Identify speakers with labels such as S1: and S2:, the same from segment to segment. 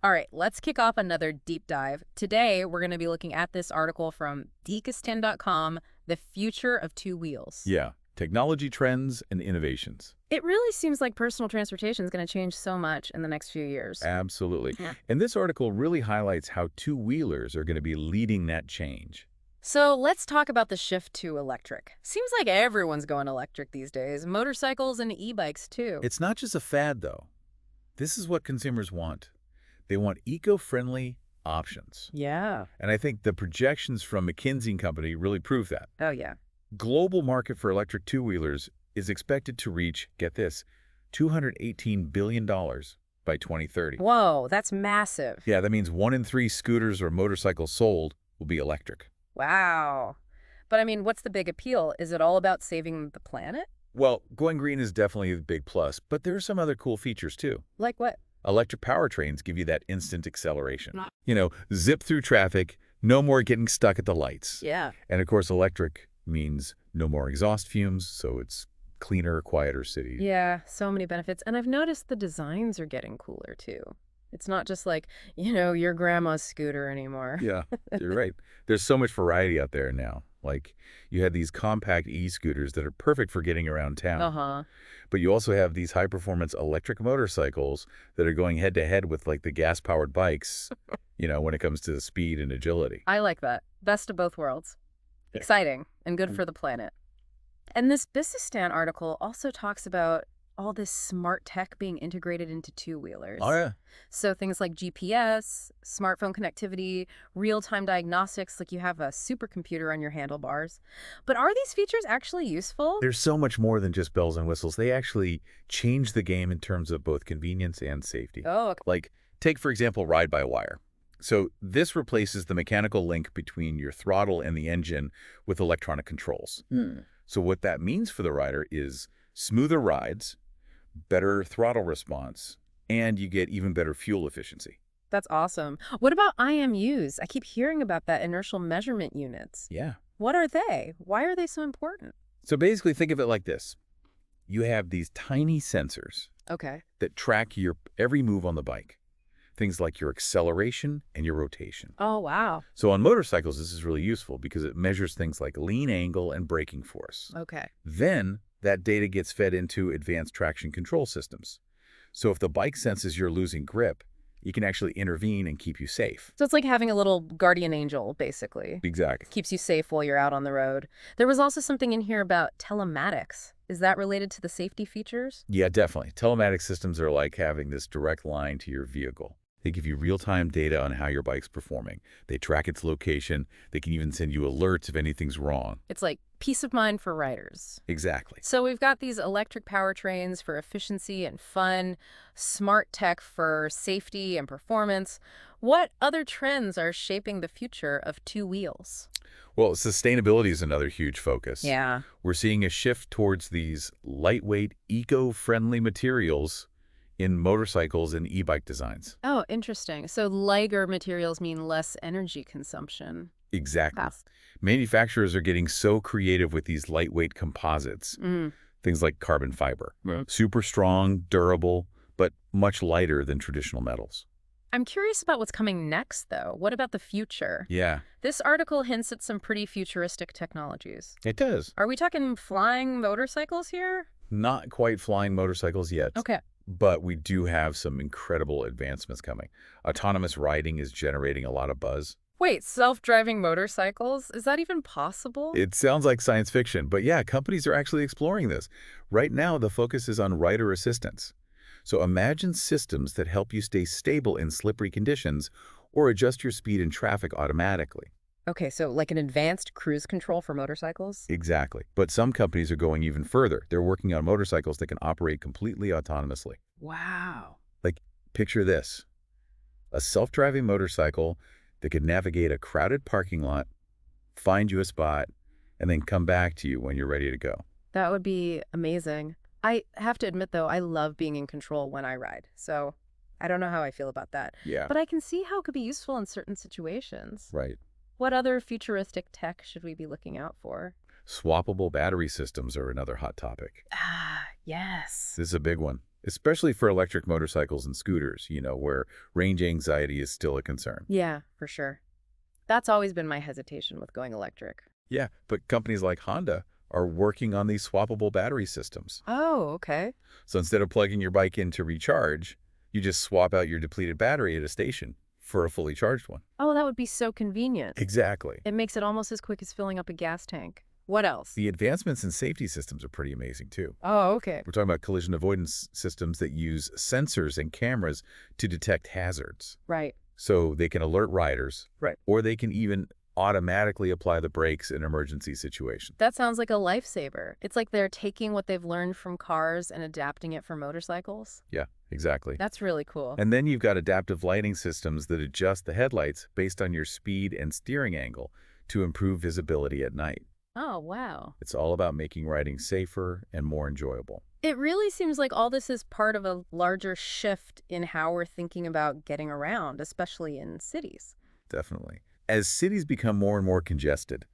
S1: All right, let's kick off another deep dive. Today, we're going to be looking at this article from Bikistan.com, The Future of Two Wheels.
S2: Yeah, technology trends and innovations.
S1: It really seems like personal transportation is going to change so much in the next few years.
S2: Absolutely.
S1: Yeah.
S2: And this article really highlights how two-wheelers are going to be leading that change.
S1: So let's talk about the shift to electric. Seems like everyone's going electric these days, motorcycles and e-bikes too.
S2: It's not just a fad, though. This is what consumers want. They want eco-friendly options.
S1: Yeah.
S2: And I think the projections from McKinsey & Company really prove that.
S1: Oh, yeah.
S2: Global market for electric two-wheelers is expected to reach, get this, $218 billion by 2030.
S1: Whoa, that's massive.
S2: Yeah, that means 1 in 3 scooters or motorcycles sold will be electric.
S1: Wow. But I mean, what's the big appeal? Is it all about saving the planet?
S2: Well, going green is definitely a big plus, but there are some other cool features too.
S1: Like what?
S2: Electric powertrains give you that instant acceleration. Zip through traffic, no more getting stuck at the lights.
S1: Yeah.
S2: And of course, electric means no more exhaust fumes, so it's cleaner, quieter cities.
S1: Yeah, so many benefits. And I've noticed the designs are getting cooler too. It's not just like, your grandma's scooter anymore.
S2: Yeah, you're right. There's so much variety out there now. Like, you had these compact e-scooters that are perfect for getting around town.
S1: Uh-huh.
S2: But you also have these high-performance electric motorcycles that are going head-to-head with, like, the gas-powered bikes, when it comes to the speed and agility.
S1: I like that. Best of both worlds. Exciting and good for the planet. And this Bikistan article also talks about all this smart tech being integrated into two-wheelers.
S2: Oh, yeah.
S1: So things like GPS, smartphone connectivity, real-time diagnostics, like you have a supercomputer on your handlebars. But are these features actually useful?
S2: There's so much more than just bells and whistles. They actually change the game in terms of both convenience and safety.
S1: Oh, okay.
S2: Like, take, for example, ride-by-wire. So this replaces the mechanical link between your throttle and the engine with electronic controls. So what that means for the rider is smoother rides, better throttle response, and you get even better fuel efficiency.
S1: That's awesome. What about IMUs? I keep hearing about that, inertial measurement units.
S2: Yeah.
S1: What are they? Why are they so important?
S2: So basically think of it like this. You have these tiny sensors
S1: Okay.
S2: that track your every move on the bike. Things like your acceleration and your rotation.
S1: Oh, wow.
S2: So on motorcycles, this is really useful because it measures things like lean angle and braking force.
S1: Okay.
S2: Then that data gets fed into advanced traction control systems. So if the bike senses you're losing grip, it can actually intervene and keep you safe.
S1: So it's like having a little guardian angel, basically.
S2: Exactly.
S1: Keeps you safe while you're out on the road. There was also something in here about telematics. Is that related to the safety features?
S2: Yeah, definitely. Telematic systems are like having this direct line to your vehicle. They give you real-time data on how your bike's performing. They track its location. They can even send you alerts if anything's wrong.
S1: It's like peace of mind for riders.
S2: Exactly.
S1: So we've got these electric powertrains for efficiency and fun, smart tech for safety and performance. What other trends are shaping the future of two wheels?
S2: Well, sustainability is another huge focus.
S1: Yeah.
S2: We're seeing a shift towards these lightweight, eco-friendly materials in motorcycles and e-bike designs.
S1: Oh, interesting. So lighter materials mean less energy consumption.
S2: Exactly.
S1: Fast.
S2: Manufacturers are getting so creative with these lightweight composites, things like carbon fiber.
S1: Right.
S2: Super strong, durable, but much lighter than traditional metals.
S1: I'm curious about what's coming next, though. What about the future?
S2: Yeah,
S1: This article hints at some pretty futuristic technologies.
S2: it does.
S1: Are we talking flying motorcycles here?
S2: Not quite flying motorcycles yet.
S1: Okay.
S2: But we do have some incredible advancements coming. Autonomous riding is generating a lot of buzz.
S1: Wait, self-driving motorcycles? Is that even possible?
S2: It sounds like science fiction, but yeah, companies are actually exploring this. Right now, the focus is on rider assistance. So imagine systems that help you stay stable in slippery conditions or adjust your speed in traffic automatically.
S1: Okay, so like an advanced cruise control for motorcycles?
S2: Exactly. But some companies are going even further. They're working on motorcycles that can operate completely autonomously.
S1: Wow.
S2: Like, picture this. A self-driving motorcycle that could navigate a crowded parking lot, find you a spot, and then come back to you when you're ready to go.
S1: That would be amazing. I have to admit, though, I love being in control when I ride. So I don't know how I feel about that.
S2: Yeah.
S1: But I can see how it could be useful in certain situations.
S2: Right.
S1: What other futuristic tech should we be looking out for?
S2: Swappable battery systems are another hot topic.
S1: Ah, yes.
S2: This is a big one. especially for electric motorcycles and scooters, where range anxiety is still a concern.
S1: Yeah, for sure. That's always been my hesitation with going electric.
S2: Yeah, but companies like Honda are working on these swappable battery systems.
S1: Oh, okay.
S2: So instead of plugging your bike in to recharge, you just swap out your depleted battery at a station for a fully charged one.
S1: Oh, that would be so convenient.
S2: Exactly.
S1: It makes it almost as quick as filling up a gas tank. What else?
S2: The advancements in safety systems are pretty amazing, too.
S1: Oh, okay.
S2: We're talking about collision avoidance systems that use sensors and cameras to detect hazards.
S1: Right.
S2: So they can alert riders,
S1: Right.
S2: or they can even automatically apply the brakes in emergency situations.
S1: That sounds like a lifesaver. It's like they're taking what they've learned from cars and adapting it for motorcycles.
S2: Yeah, exactly.
S1: That's really cool.
S2: And then you've got adaptive lighting systems that adjust the headlights based on your speed and steering angle to improve visibility at night.
S1: Oh, wow.
S2: It's all about making riding safer and more enjoyable.
S1: It really seems like all this is part of a larger shift in how we're thinking about getting around, especially in cities.
S2: Definitely. As cities become more and more congested,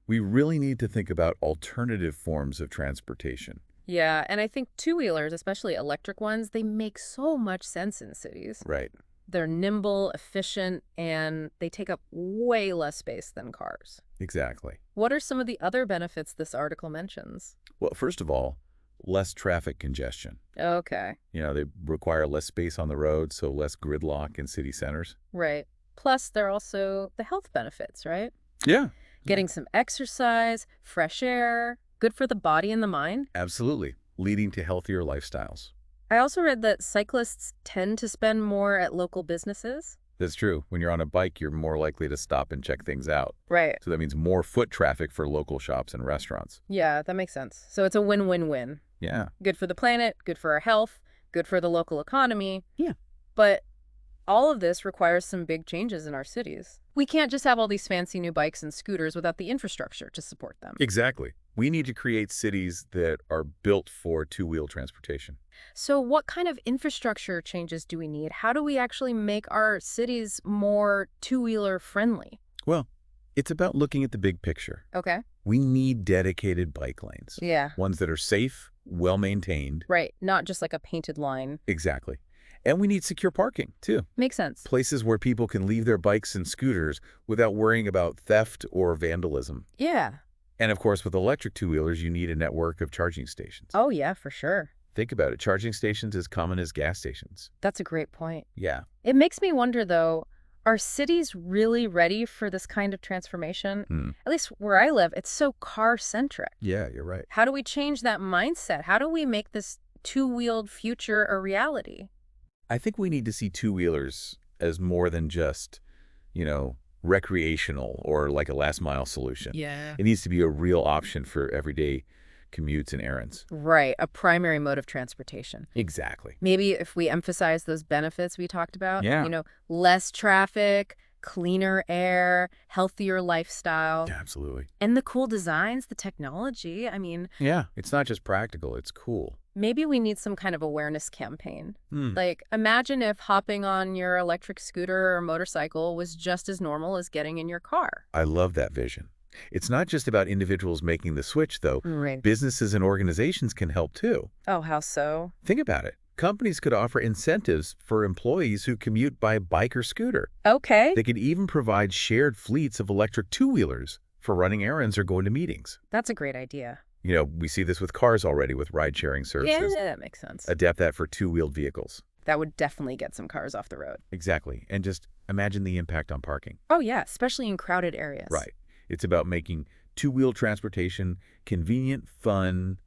S2: we really need to think about alternative forms of transportation.
S1: Yeah, and I think two-wheelers, especially electric ones, they make so much sense in cities.
S2: Right.
S1: They're nimble, efficient, and they take up way less space than cars.
S2: Exactly.
S1: What are some of the other benefits this article mentions?
S2: Well, first of all, less traffic congestion.
S1: Okay,
S2: They require less space on the road, so less gridlock in city centers.
S1: right. Plus, there are also the health benefits, right?
S2: Yeah.
S1: Getting some exercise, fresh air, good for the body and the mind.
S2: Absolutely. Leading to healthier lifestyles.
S1: I also read that cyclists tend to spend more at local businesses.
S2: That's true. When you're on a bike, you're more likely to stop and check things out.
S1: Right.
S2: So that means more foot traffic for local shops and restaurants.
S1: Yeah, that makes sense. So it's a win-win-win.
S2: Yeah.
S1: Good for the planet, good for our health, good for the local economy.
S2: Yeah.
S1: But all of this requires some big changes in our cities. We can't just have all these fancy new bikes and scooters without the infrastructure to support them.
S2: Exactly. We need to create cities that are built for two-wheel transportation.
S1: So what kind of infrastructure changes do we need? How do we actually make our cities more two-wheeler friendly?
S2: Well, it's about looking at the big picture.
S1: Okay.
S2: We need dedicated bike lanes.
S1: Yeah.
S2: Ones that are safe, well-maintained.
S1: Right. Not just like a painted line.
S2: Exactly. And we need secure parking, too.
S1: Makes sense.
S2: Places where people can leave their bikes and scooters without worrying about theft or vandalism.
S1: Yeah.
S2: And of course, with electric two-wheelers, you need a network of charging stations.
S1: Oh, yeah, for sure.
S2: Think about it. Charging stations as common as gas stations.
S1: That's a great point.
S2: Yeah.
S1: It makes me wonder, though, are cities really ready for this kind of transformation? At least where I live, it's so car-centric.
S2: Yeah, you're right.
S1: How do we change that mindset? How do we make this two-wheeled future a reality?
S2: I think we need to see two-wheelers as more than just, recreational or like a last-mile solution.
S1: Yeah.
S2: It needs to be a real option for everyday commutes and errands.
S1: Right, a primary mode of transportation.
S2: Exactly.
S1: Maybe if we emphasize those benefits we talked about,
S2: Yeah.
S1: Less traffic, cleaner air, healthier lifestyle,
S2: Yeah, absolutely.
S1: and the cool designs, the technology.
S2: Yeah, it's not just practical, it's cool.
S1: Maybe we need some kind of awareness campaign.
S2: Hmm.
S1: Like, imagine if hopping on your electric scooter or motorcycle was just as normal as getting in your car.
S2: I love that vision. It's not just about individuals making the switch, though.
S1: Right.
S2: Businesses and organizations can help, too.
S1: Oh, how so?
S2: Think about it. Companies could offer incentives for employees who commute by bike or scooter.
S1: Okay.
S2: They could even provide shared fleets of electric two-wheelers for running errands or going to meetings.
S1: That's a great idea.
S2: We see this with cars already with ride-sharing services.
S1: Yeah, that makes sense.
S2: Adapt that for two-wheeled vehicles.
S1: That would definitely get some cars off the road.
S2: Exactly. And just imagine the impact on parking.
S1: Oh, yeah, especially in crowded areas.
S2: Right. It's about making two-wheel transportation convenient, fun,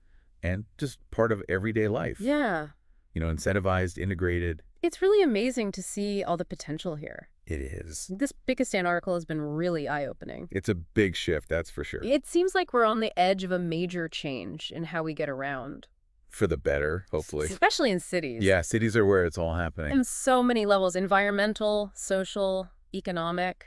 S2: and just part of everyday life.
S1: Yeah.
S2: Incentivized, integrated.
S1: It's really amazing to see all the potential here.
S2: It is.
S1: This Bikistan article has been really eye-opening.
S2: It's a big shift, that's for sure.
S1: It seems like we're on the edge of a major change in how we get around.
S2: For the better, hopefully.
S1: Especially in cities.
S2: Yeah, cities are where it's all happening.
S1: In so many levels, environmental, social, economic.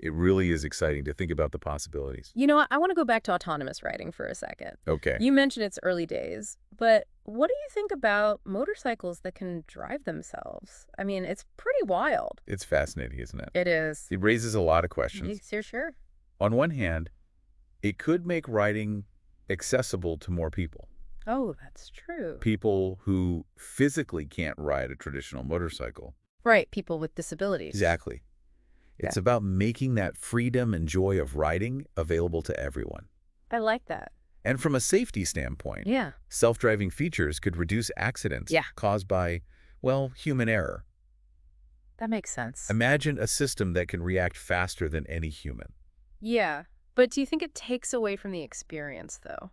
S2: It really is exciting to think about the possibilities.
S1: I want to go back to autonomous riding for a second.
S2: Okay.
S1: You mentioned it's early days, but what do you think about motorcycles that can drive themselves? It's pretty wild.
S2: It's fascinating, isn't it?
S1: It is.
S2: It raises a lot of questions.
S1: You're sure?
S2: On one hand, it could make riding accessible to more people.
S1: Oh, that's true.
S2: People who physically can't ride a traditional motorcycle.
S1: Right, people with disabilities.
S2: Exactly.
S1: Yeah,
S2: It's about making that freedom and joy of riding available to everyone.
S1: I like that.
S2: And from a safety standpoint,
S1: Yeah.
S2: self-driving features could reduce accidents
S1: Yeah,
S2: caused by, well, human error.
S1: that makes sense.
S2: Imagine a system that can react faster than any human.
S1: Yeah, but do you think it takes away from the experience, though?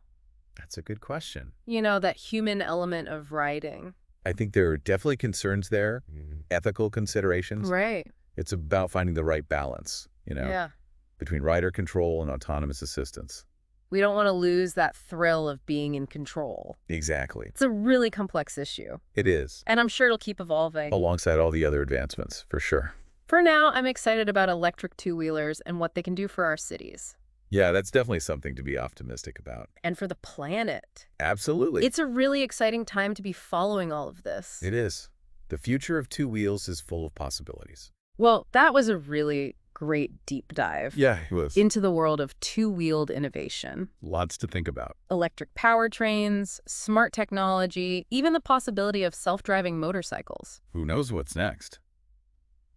S2: That's a good question.
S1: That human element of riding.
S2: I think there are definitely concerns there, ethical considerations.
S1: Right.
S2: It's about finding the right balance,
S1: Yeah.
S2: between rider control and autonomous assistance.
S1: We don't want to lose that thrill of being in control.
S2: Exactly.
S1: It's a really complex issue,
S2: It is,
S1: and I'm sure it'll keep evolving.
S2: alongside all the other advancements, for sure.
S1: For now, I'm excited about electric two-wheelers and what they can do for our cities
S2: Yeah, that's definitely something to be optimistic about.
S1: and for the planet.
S2: Absolutely.
S1: It's a really exciting time to be following all of this.
S2: It is. The future of two wheels is full of possibilities.
S1: Well, that was a really great deep dive
S2: Yeah, it was.
S1: into the world of two-wheeled innovation.
S2: Lots to think about.
S1: Electric powertrains, smart technology, even the possibility of self-driving motorcycles.
S2: Who knows what's next?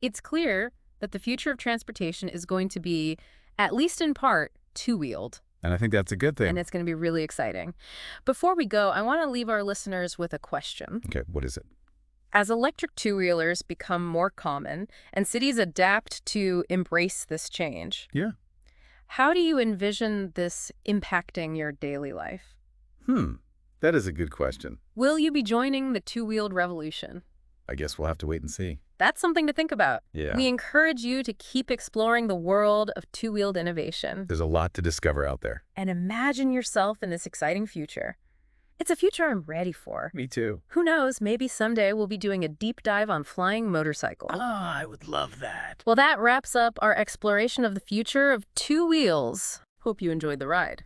S1: It's clear that the future of transportation is going to be, at least in part, two-wheeled,
S2: And I think that's a good thing.
S1: and it's going to be really exciting. Before we go, I want to leave our listeners with a question.
S2: Okay, what is it?
S1: As electric two-wheelers become more common and cities adapt to embrace this change,
S2: Yeah.
S1: how do you envision this impacting your daily life?
S2: That is a good question.
S1: Will you be joining the two-wheeled revolution?
S2: I guess we'll have to wait and see.
S1: That's something to think about.
S2: Yeah.
S1: We encourage you to keep exploring the world of two-wheeled innovation
S2: There's a lot to discover out there.
S1: and imagine yourself in this exciting future. It's a future I'm ready for.
S2: Me too.
S1: Who knows, maybe someday we'll be doing a deep dive on flying motorcycles.
S2: I would love that.
S1: Well, that wraps up our exploration of the future of two wheels. Hope you enjoyed the ride.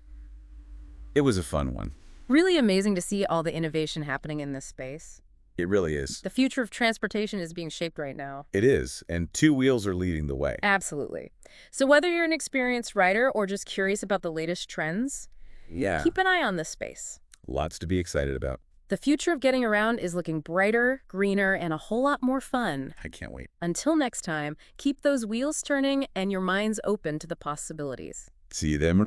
S2: It was a fun one.
S1: Really amazing to see all the innovation happening in this space.
S2: It really is.
S1: The future of transportation is being shaped right now.
S2: It is, and two wheels are leading the way.
S1: Absolutely. So whether you're an experienced rider or just curious about the latest trends,
S2: Yeah.
S1: keep an eye on this space.
S2: Lots to be excited about.
S1: The future of getting around is looking brighter, greener, and a whole lot more fun.
S2: I can't wait.
S1: Until next time, keep those wheels turning and your minds open to the possibilities.
S2: See you then.